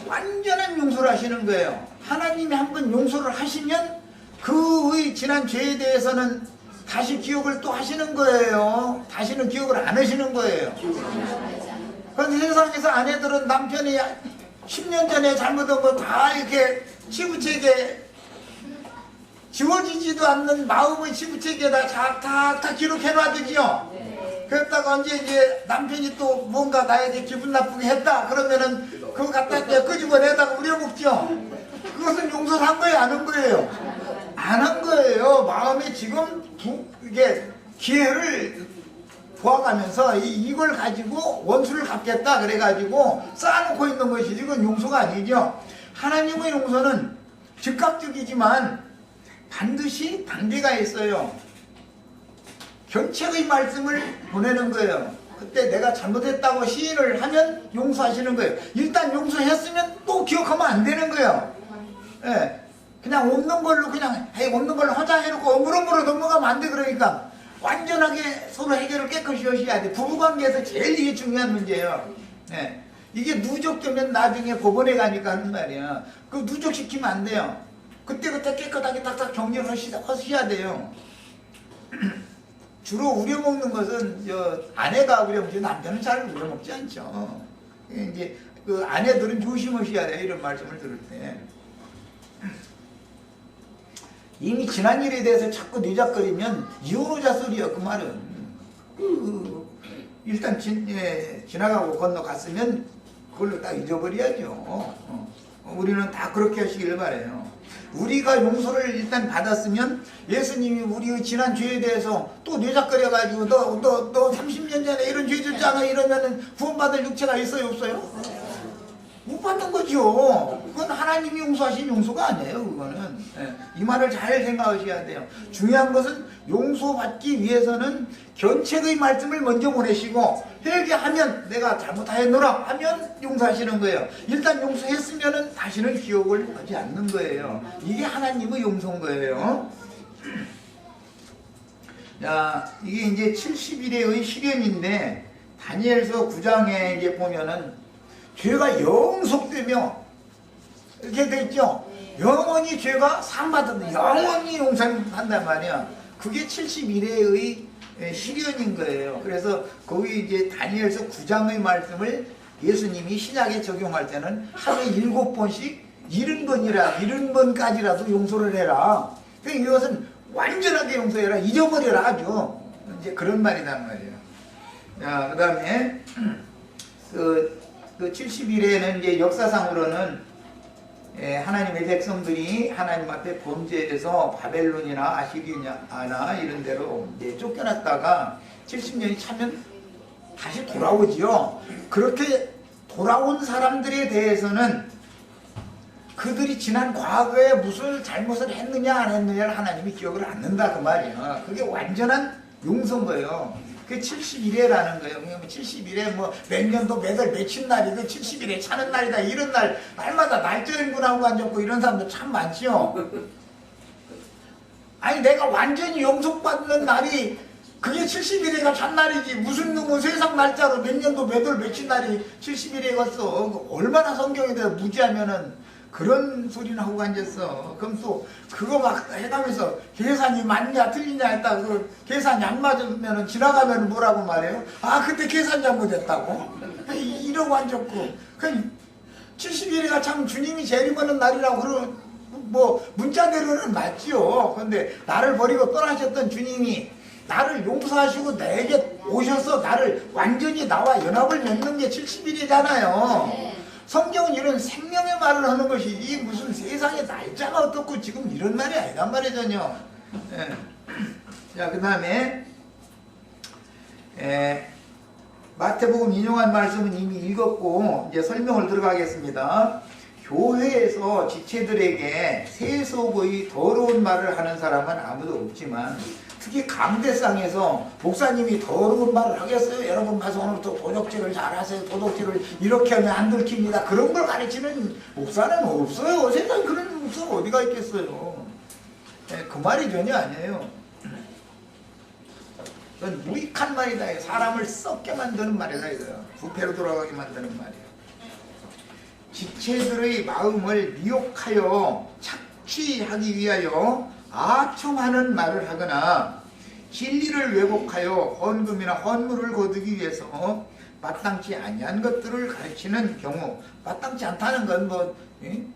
완전한 용서를 하시는 거예요. 하나님이 한번 용서를 하시면 그의 지난 죄에 대해서는 다시 기억을 또 하시는 거예요. 다시는 기억을 안 하시는 거예요. 그런데 세상에서 아내들은 남편이 10년 전에 잘못한 거 다 이렇게 치부책에 지워지지도 않는 마음의 치부책에다 다 기록해 놔두지요. 그랬다가 언제 이제 남편이 또 뭔가 나에게 기분 나쁘게 했다 그러면은 그거 갖다 이제 끄집어내다가 우려먹죠. 그것은 용서를 한 거예요, 안 한 거예요? 안 한 거예요. 마음에 지금 이게 기회를 보아가면서 이걸 가지고 원수를 갚겠다 그래가지고 쌓아놓고 있는 것이 지금 용서가 아니죠. 하나님의 용서는 즉각적이지만 반드시 단계가 있어요. 견책의 말씀을 보내는 거예요. 그때 내가 잘못했다고 시인을 하면 용서하시는 거예요. 일단 용서했으면 또 기억하면 안 되는 거예요. 예. 그냥 없는 걸로 없는 걸로 화장해놓고 어물어물어 넘어가면 안 돼. 그러니까 완전하게 서로 해결을 깨끗이 하셔야 돼. 부부관계에서 제일 이게 중요한 문제예요. 예. 이게 누적되면 나중에 법원에 가니까 하는 말이야. 그 누적시키면 안 돼요. 그때그때 깨끗하게 딱딱 정리를 하셔야 돼요. 주로 우려먹는 것은 아내가 우려먹지 남편은 잘 우려먹지 않죠. 이제 그 아내들은 조심하셔야 돼요. 이런 말씀을 들을 때. 이미 지난 일에 대해서 자꾸 늦적거리면 이혼호자 소리야 그 말은. 일단 지나가고 건너갔으면 그걸로 딱 잊어버려야죠. 우리는 다 그렇게 하시길 바라요. 우리가 용서를 일단 받았으면 예수님이 우리의 지난 죄에 대해서 또 뇌작거려가지고 너 30년 전에 이런 죄 졌잖아 이러면은 구원받을 육체가 있어요 없어요? 못 받는 거죠. 그건 하나님이 용서하신 용서가 아니에요. 그거는. 이 말을 잘 생각하셔야 돼요. 중요한 것은 용서받기 위해서는 견책의 말씀을 먼저 보내시고 회개하면 내가 잘못하였노라 하면 용서하시는 거예요. 일단 용서했으면 다시는 기억을 하지 않는 거예요. 이게 하나님의 용서인 거예요. 자, 이게 이제 70일의 시련인데 다니엘서 9장에 이제 보면은 죄가 영속되며 이렇게 돼 있죠. 영원히 죄가 상받는다. 영원히 용서한단 말이야. 그게 71회의 시련인 거예요. 그래서 거기 이제 다니엘서 9장의 말씀을 예수님이 신약에 적용할 때는 하루에 7번씩 70번이라 70번까지라도 용서를 해라. 그러니까 이것은 완전하게 용서해라. 잊어버려라 아주. 이제 그런 말이란 말이에요. 자, 그 다음에 그 70일에는 이제 역사상으로는 하나님의 백성들이 하나님 앞에 범죄해서 바벨론이나 아시리아나 이런 데로 이제 쫓겨났다가 70년이 차면 다시 돌아오지요. 그렇게 돌아온 사람들에 대해서는 그들이 지난 과거에 무슨 잘못을 했느냐 안 했느냐를 하나님이 기억을 안 한다 그 말이에요. 그게 완전한 용서인 거예요. 그게 70일에라는 거예요. 70일에 뭐 몇 년도 몇월 며칠 날이 그 70일에 차는 날이다 이런 날 날마다 날짜행군하고 앉았고 이런 사람들 참 많지요. 아니 내가 완전히 용서받는 날이 그게 70일에가 찬날이지 무슨 놈의 세상 날짜로 몇 년도 몇월 며칠 날이 70일에 갔어. 얼마나 성경에 대해서 무지하면은 그런 소리는 하고 앉았어. 그럼 또 그거 막 해가면서 계산이 맞냐 틀리냐 했다. 그 계산이 안 맞으면 지나가면 뭐라고 말해요? 아 그때 계산 잘못했다고? 이러고 앉았고 70일이가 참 주님이 재림하는 날이라고 그러면 뭐 문자대로는 맞지요. 그런데 나를 버리고 떠나셨던 주님이 나를 용서하시고 내게 오셔서 나를 완전히 나와 연합을 맺는 게 70일이잖아요. 성경은 이런 생명의 말을 하는 것이지 무슨 세상의 날짜가 어떻고 지금 이런 말이 아니란 말이에요 전혀. 자, 그 다음에 마태복음 인용한 말씀은 이미 읽었고 이제 설명을 들어가겠습니다. 교회에서 지체들에게 세속의 더러운 말을 하는 사람은 아무도 없지만 특히 강대상에서 목사님이 더러운 말을 하겠어요? 여러분 가서 오늘부터 도덕질을 잘하세요. 도덕질을 이렇게 하면 안 들킵니다. 그런 걸 가르치는 목사는 없어요. 세상에 그런 목사가 어디가 있겠어요. 그 말이 전혀 아니에요. 그건 무익한 말이다. 사람을 썩게 만드는 말이다. 이거요. 부패로 돌아가게 만드는 말이에요. 지체들의 마음을 미혹하여 착취하기 위하여 아첨하는 말을 하거나 진리를 왜곡하여 헌금이나 헌물을 거두기 위해서 마땅치 아니한 것들을 가르치는 경우, 마땅치 않다는 건 뭐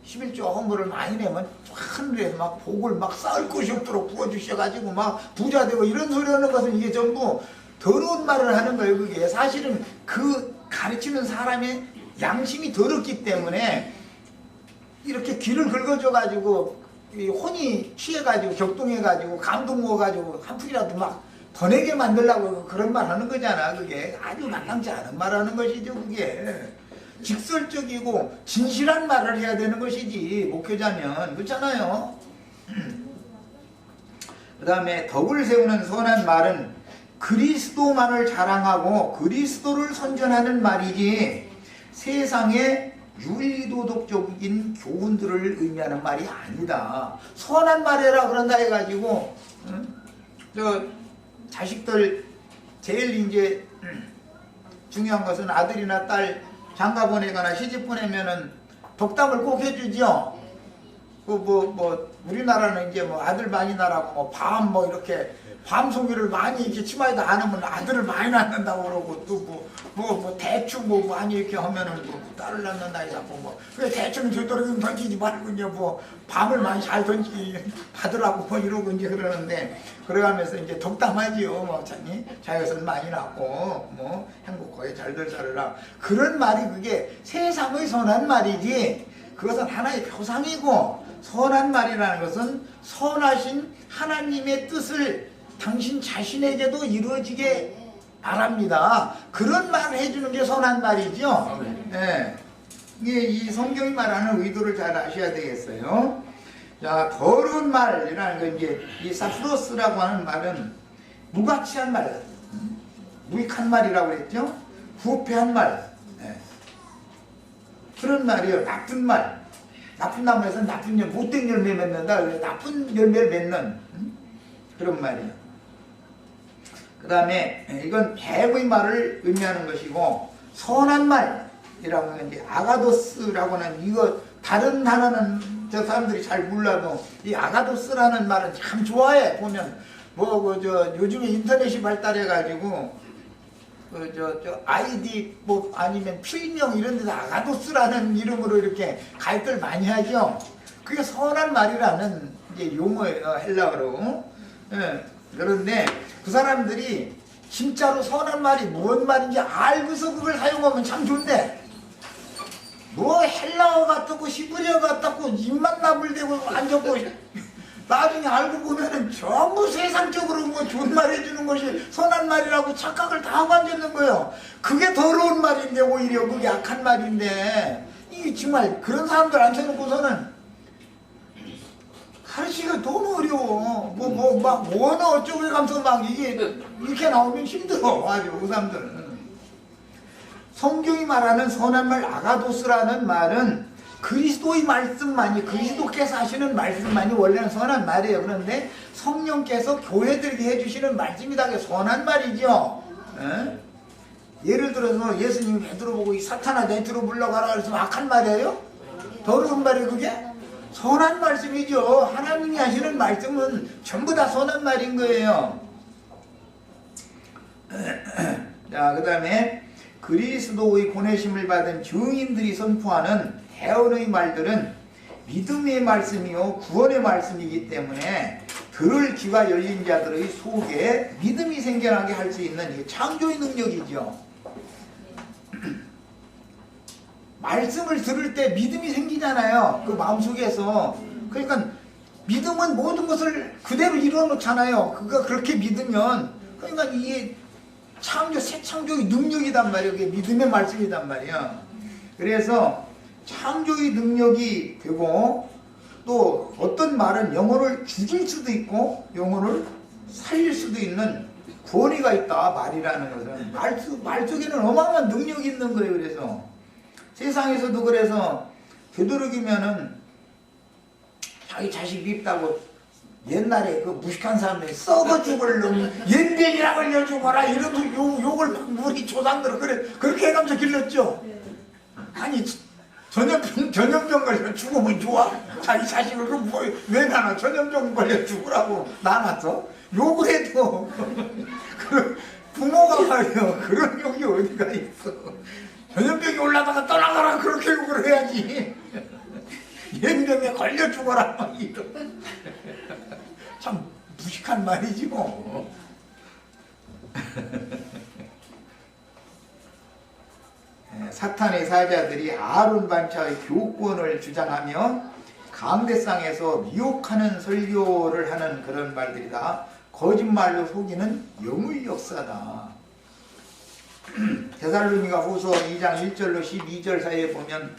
11조 헌물을 많이 내면 하늘에서 막 복을 막 쌓을 것이 없도록 부어주셔가지고 막 부자 되고 이런 소리 하는 것은 이게 전부 더러운 말을 하는 거예요. 그게 사실은 그 가르치는 사람의 양심이 더럽기 때문에 이렇게 귀를 긁어줘가지고 혼이 취해가지고 격동해가지고 감동 먹어가지고 한 푼이라도 막 더 내게 만들려고 그런 말 하는 거잖아. 그게 아주 마땅치 않은 말 하는 것이죠. 그게 직설적이고 진실한 말을 해야 되는 것이지 목회자면. 그렇잖아요. 그 다음에 덕을 세우는 선한 말은 그리스도만을 자랑하고 그리스도를 선전하는 말이지 세상에 윤리도덕적인 교훈들을 의미하는 말이 아니다. 선한 말해라 그런다 해가지고 저 자식들 제일 이제 중요한 것은 아들이나 딸 장가 보내거나 시집 보내면은 덕담을 꼭 해주죠. 그 뭐 우리나라는 이제 뭐 아들 많이 나라고 뭐 밤 뭐 이렇게 밤송이를 많이 이렇게 치마에다 안 하면 아들을 많이 낳는다고 그러고 또 뭐 대충 뭐 많이 이렇게 하면은 뭐 딸을 낳는다 해서 왜 대충 되도록이면 던지지 말고 이제 뭐 밤을 많이 잘 받으라고 뭐 이러고 이제 그러는데 그래가면서 이제 덕담하지요. 뭐 자녀선 많이 낳고 뭐 행복하게 잘들 살으라 그런 말이 그게 세상의 선한 말이지 그것은 하나의 표상이고 선한 말이라는 것은 선하신 하나님의 뜻을 당신 자신에게도 이루어지게 바랍니다. 그런 말을 해주는 게 선한 말이죠. 네. 이게 이 성경이 말하는 의도를 잘 아셔야 되겠어요. 자, 더러운 말이라는 건 이제 이 사프로스라고 하는 말은 무가치한 말, 무익한 말이라고 했죠. 부패한 말, 네. 그런 말이에요. 나쁜 말. 나쁜 나무에서 나쁜 못된 열매 맺는다. 나쁜 열매를 맺는 그런 말이에요. 그 다음에 이건 배의 말을 의미하는 것이고 선한 말이라고 하는 게 아가도스라고 하는 이거 다른 단어는 저 사람들이 잘 몰라도 이 아가도스라는 말은 참 좋아해. 보면 요즘에 인터넷이 발달해 가지고 아이디 뭐 아니면 필명 이런 데서 아가도스라는 이름으로 이렇게 가입들 많이 하죠. 그게 선한 말이라는 이제 용어예요. 헬라어로. 예. 그런데 그 사람들이 진짜로 선한 말이 뭔 말인지 알고서 그걸 사용하면 참 좋은데 뭐 헬라어 같고 히브리어 같고 입만 나불대고 앉았고 나중에 알고 보면은 전부 세상적으로 뭐 좋은 말 해주는 것이 선한 말이라고 착각을 다 하고 앉았는 거예요. 그게 더러운 말인데 오히려 그게 악한 말인데 이게 정말 그런 사람들 앉혀놓고서는 가르치기가 너무 어려워. 막 원어 어쩌고 가면서 막 이게 이렇게 나오면 힘들어. 아주 그 사람들은. 성경이 말하는 선한 말 아가도스라는 말은 그리스도의 말씀만이 그리스도께서 하시는 말씀만이 원래는 선한 말이에요. 그런데 성령께서 교회들에게 해주시는 말씀이다. 그게 선한 말이죠. 에? 예를 들어서 예수님이 베드로 보고 이 사탄아 내 뒤로 물러가라 그래서 악한 말이에요? 더러운 말이에요 그게? 선한 말씀이죠. 하나님이 하시는 말씀은 전부 다 선한 말인 거예요. 자, 그 다음에 그리스도의 보내심을 받은 증인들이 선포하는 대언의 말들은 믿음의 말씀이요 구원의 말씀이기 때문에 들을 귀가 열린 자들의 속에 믿음이 생겨나게 할 수 있는 창조의 능력이죠. 말씀을 들을 때 믿음이 생기잖아요. 그 마음속에서. 그러니까 믿음은 모든 것을 그대로 이루어놓잖아요. 그가 그렇게 믿으면 그러니까 이게 새 창조의 능력이단 말이에요. 그게 믿음의 말씀이단 말이에요. 그래서 창조의 능력이 되고 또 어떤 말은 영혼을 죽일 수도 있고 영혼을 살릴 수도 있는 권위가 있다. 말이라는 것은 말 속에는 어마어마한 능력이 있는 거예요. 그래서 세상에서도 그래서 되도록이면은 자기 자식 밉다고 옛날에 그 무식한 사람들이 썩어 죽을 놈 연병이라 걸려 죽어라 이러고 욕을 막 우리 조상들은 그렇게 해가면서 길렀죠. 아니 전염병 걸려 죽으면 좋아? 자기 자식을 왜 나눠? 전염병 걸려 죽으라고 나눴어? 욕을 해도 부모가 말이야 그런 욕이 어디가 있어. 전염병이 올라다가 떠나가라 그렇게 욕을 해야지. 연병에 걸려 죽어라 막 이런. 참 무식한 말이지 뭐. 사탄의 사자들이 아론 반차의 교권을 주장하며 강대상에서 미혹하는 설교를 하는 그런 말들이다. 거짓말로 속이는 영의 역사다. 데살로니가 후서 2장 1절로 12절 사이에 보면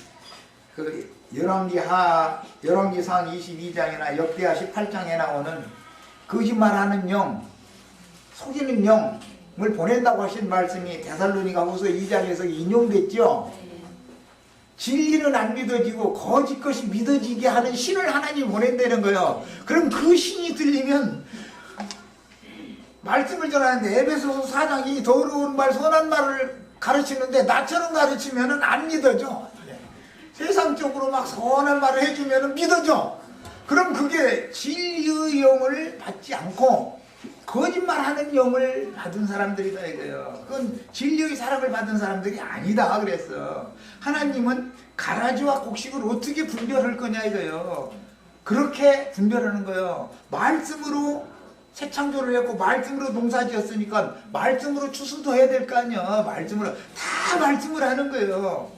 그 열왕기상 22장이나 역대하 18장에 나오는 거짓말하는 영, 속이는 영을 보낸다고 하신 말씀이 데살로니가 후서 2장에서 인용됐죠. 진리는 안 믿어지고 거짓 것이 믿어지게 하는 신을 하나님이 보낸다는 거예요. 그럼 그 신이 들리면 말씀을 전하는데 에베소서 4장이 더러운 말 선한 말을 가르치는데 나처럼 가르치면 안 믿어져. 세상적으로 막 선한 말을 해주면 믿어져. 그럼 그게 진리의 영을 받지 않고 거짓말하는 영을 받은 사람들이다 이거예요. 그건 진리의 사랑을 받은 사람들이 아니다 그랬어. 하나님은 가라지와 곡식을 어떻게 분별할 거냐 이거예요. 그렇게 분별하는 거예요. 말씀으로 새 창조를 했고 말씀으로 농사 지었으니까 말씀으로 추수도 해야 될 거 아니야. 말씀으로 다 말씀을 하는 거예요.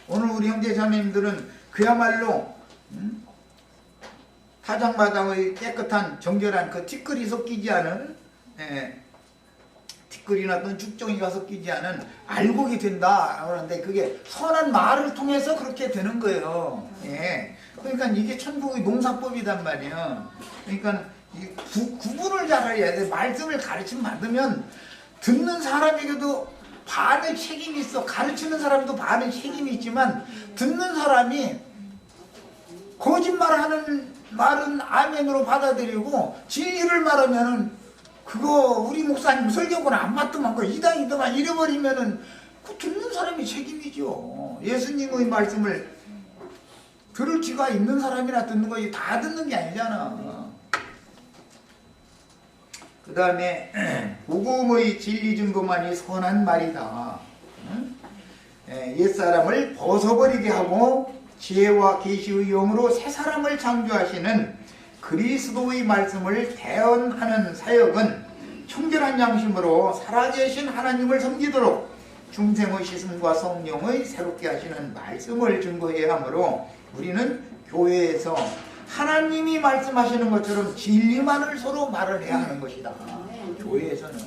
오늘 우리 형제 자매님들은 그야말로 타작마당의 깨끗한 정결한 그 티끌이 섞이지 않은 티끌이나 어떤 죽정이가 섞이지 않은 알곡이 된다 그러는데 그게 선한 말을 통해서 그렇게 되는 거예요. 그러니까 이게 천국의 농사법이단 말이에요. 그러니까 구분을 잘 해야 돼. 말씀을 가르침 받으면 듣는 사람에게도 반의 책임이 있어. 가르치는 사람도 반의 책임이 있지만 듣는 사람이 거짓말하는 말은 아멘으로 받아들이고 진리를 말하면은 그거 우리 목사님 설교는 안 맞더만 그 이당이더만 잃어버리면은 그 듣는 사람이 책임이죠. 예수님의 말씀을 들을 지가 있는 사람이나 듣는 거지 다 듣는 게 아니잖아. 그 다음에 복음의 진리 증거만이 선한 말이다. 옛사람을 벗어버리게 하고 지혜와 계시의 영으로 새 사람을 창조하시는 그리스도의 말씀을 대언하는 사역은 청결한 양심으로 살아계신 하나님을 섬기도록 중생의 씻음과 성령의 새롭게 하시는 말씀을 증거해야 하므로 우리는 교회에서 하나님이 말씀하시는 것처럼 진리만을 서로 말을 해야 하는 것이다. 교회에서는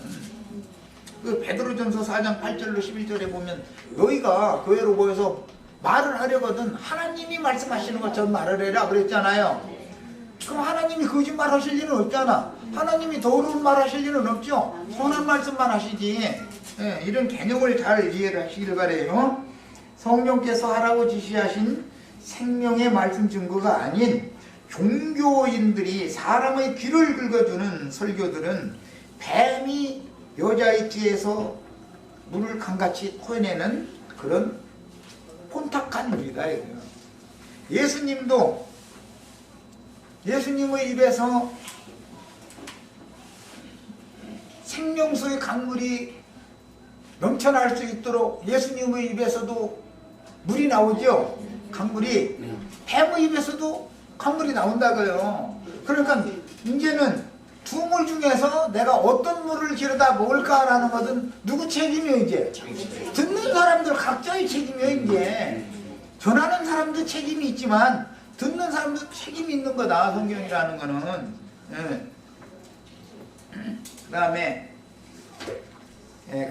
그 베드로전서 4장 8절로 11절에 보면 너희가 교회로 모여서 말을 하려거든 하나님이 말씀하시는 것처럼 말을 해라 그랬잖아요. 그럼 하나님이 거짓말 하실 리는 없잖아. 하나님이 더러운 말 하실 리는 없죠. 선한 말씀만 하시지. 이런 개념을 잘 이해를 하시기를 바래요. 성령께서 하라고 지시하신 생명의 말씀 증거가 아닌 종교인들이 사람의 귀를 긁어주는 설교들은 뱀이 여자의 귀에서 물을 강같이 토해내는 그런 혼탁한 일이다 이거예요. 예수님의 입에서 생명수의 강물이 넘쳐날 수 있도록 예수님의 입에서도 물이 나오죠. 강물이 뱀의 입에서도 강물이 나온다고요. 그러니까 이제는 두 물 중에서 내가 어떤 물을 기르다 먹을까라는 것은 누구 책임이요 이제? 듣는 사람들 각자의 책임이요 이제. 전하는 사람도 책임이 있지만 듣는 사람도 책임이 있는 거다 성경이라는 거는. 그 다음에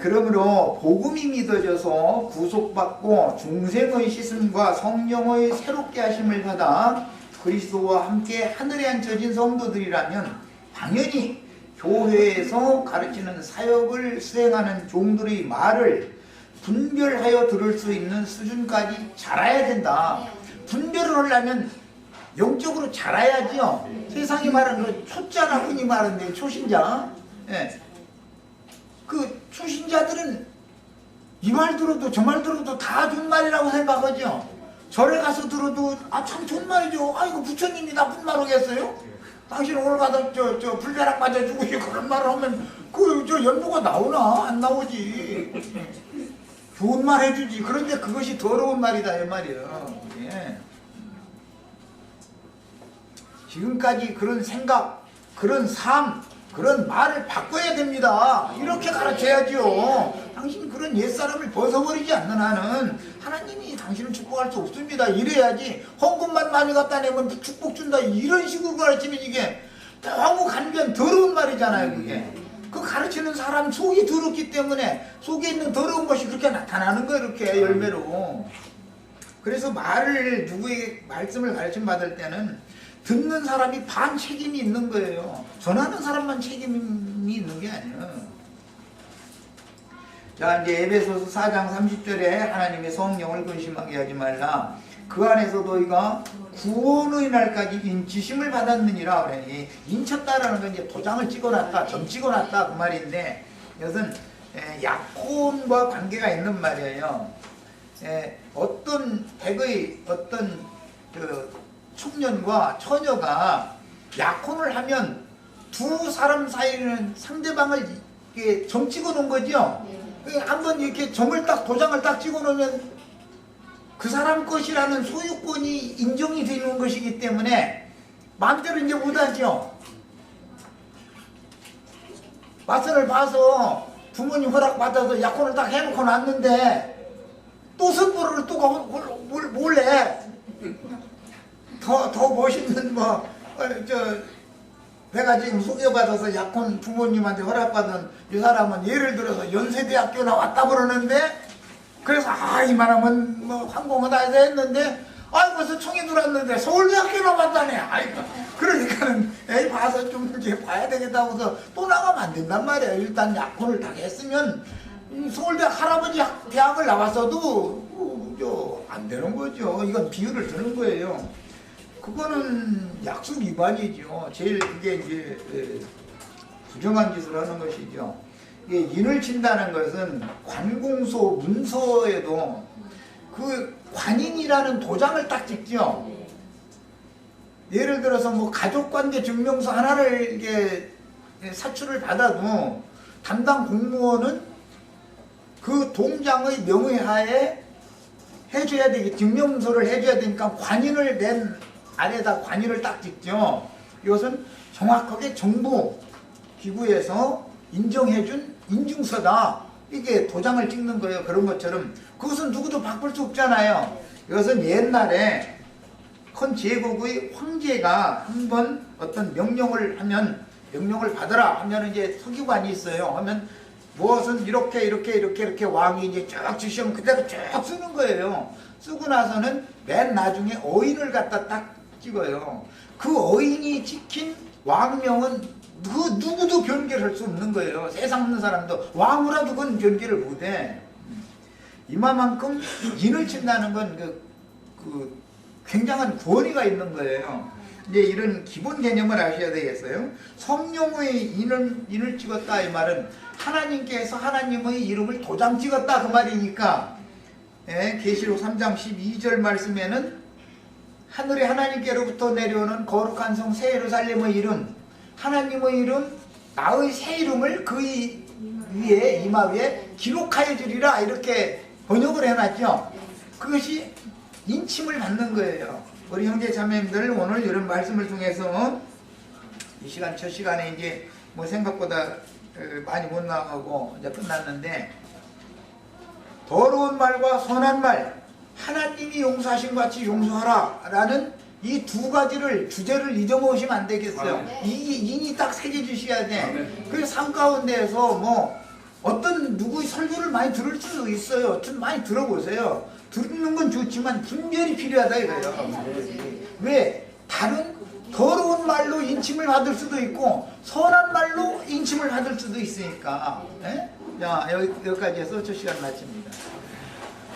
그러므로 복음이 믿어져서 구속받고 중생의 씻음과 성령의 새롭게 하심을 받아 그리스도와 함께 하늘에 앉혀진 성도들이라면 당연히 교회에서 가르치는 사역을 수행하는 종들의 말을 분별하여 들을 수 있는 수준까지 자라야 된다. 분별을 하려면 영적으로 자라야지요. 세상이 말하는 그 초짜나 흔히 말하는 초신자. 그 초신자들은 이 말 들어도 저 말 들어도 다 좋은 말이라고 생각하죠. 절에 가서 들어도 참 좋은 말이죠. 이거 부처님이 나쁜 말 하겠어요? 당신 오늘 가서 저 불벼락 맞아주고 그런 말을 하면 저 연보가 나오나? 안 나오지. 좋은 말 해주지. 그런데 그것이 더러운 말이다 이 말이에요. 지금까지 그런 생각, 그런 삶, 그런 말을 바꿔야 됩니다. 이렇게 가르쳐야죠. 당신 그런 옛사람을 벗어버리지 않는 한은 하나님이 당신을 축복할 수 없습니다. 이래야지 헌금만 많이 갖다 내면 축복 준다 이런 식으로 가르치면 이게 너무 간변 더러운 말이잖아요. 그게 그 가르치는 사람 속이 더럽기 때문에 속에 있는 더러운 것이 그렇게 나타나는 거예요. 이렇게 열매로. 그래서 말을 누구에게 말씀을 가르침 받을 때는 듣는 사람이 반 책임이 있는 거예요. 전하는 사람만 책임이 있는 게 아니에요. 자, 이제 에베소서 4장 30절에 하나님의 성령을 근심하게 하지 말라. 그 안에서 너희가 구원의 날까지 인치심을 받았느니라. 그러니 인쳤다라는 건 이제 도장을 찍어놨다, 점 찍어놨다 그 말인데 이것은 약혼과 관계가 있는 말이에요. 어떤 백의 어떤 그 청년과 처녀가 약혼을 하면 두 사람 사이는 상대방을 이렇게 점 찍어 놓은 거죠. 한번 이렇게 점을 딱 도장을 딱 찍어 놓으면 그 사람 것이라는 소유권이 인정이 되는 것이기 때문에 마음대로 이제 못하죠. 맞선을 봐서 부모님 허락 받아서 약혼을 딱 해놓고 놨는데 또 선보를 또 몰래 더 멋있는 내가 지금 소개받아서 약혼 부모님한테 허락받은 이 사람은 예를 들어서 연세대학교 나왔다 그러는데 그래서 이만하면 황공하다 해서 했는데 벌써 총이 들어왔는데 서울대학교 나왔다네. 그러니까는 에이 봐서 좀 이제 봐야 되겠다고 해서 또 나가면 안 된단 말이에요. 일단 약혼을 다 했으면 서울대 할아버지 대학을 나왔어도 안 되는 거죠. 이건 비유를 드는 거예요. 그거는 약속 위반이죠. 제일 그게 이제 부정한 짓을 하는 것이죠. 이게 인을 친다는 것은 관공서 문서에도 그 관인이라는 도장을 딱 찍죠. 예를 들어서 가족관계 증명서 하나를 이게 사출을 받아도 담당 공무원은 그 동장의 명의하에 해줘야 되게 증명서를 해줘야 되니까 관인을 낸 안에다 관인을 딱 찍죠. 이것은 정확하게 정부 기구에서 인정해준 인증서다. 이게 도장을 찍는 거예요. 그런 것처럼 그것은 누구도 바꿀 수 없잖아요. 이것은 옛날에 큰 제국의 황제가 한번 어떤 명령을 하면 명령을 받으라 하면 이제 서기관이 있어요. 하면 무엇은 이렇게 왕이 이제 쭉 주시면 그대로 쭉 쓰는 거예요. 쓰고 나서는 맨 나중에 어인을 갖다 딱 찍어요. 그 어인이 찍힌 왕명은 누구도 변개할 수 없는 거예요. 세상 없는 사람도 왕후라도 그건 변개를 못해. 이만큼 인을 친다는 건 굉장한 권위가 있는 거예요. 이제 이런 기본 개념을 아셔야 되겠어요. 성령의 인을 찍었다 이 말은 하나님께서 하나님의 이름을 도장 찍었다 그 말이니까 계시록 3장 12절 말씀에는 하늘에 하나님께로부터 내려오는 거룩한 성 새 예루살렘의 이름 하나님의 이름 나의 새 이름을 그 위에 이마 위에 기록하여 주리라 이렇게 번역을 해놨죠. 그것이 인침을 받는 거예요. 우리 형제 자매님들 오늘 이런 말씀을 통해서 이 시간 첫 시간에 이제 생각보다 많이 못 나가고 이제 끝났는데 더러운 말과 선한 말 하나님이 용서하신 것 같이 용서하라 라는 이 두 가지를 주제를 잊어먹으시면 안 되겠어요. 인이 딱 새겨주셔야 돼. 그 삶 가운데에서 어떤 누구의 설교를 많이 들을 수도 있어요. 좀 많이 들어보세요. 듣는 건 좋지만 분별이 필요하다 이거예요. 왜? 다른 더러운 말로 인침을 받을 수도 있고 선한 말로 인침을 받을 수도 있으니까. 자, 여기까지 해서 첫 시간 마칩니다.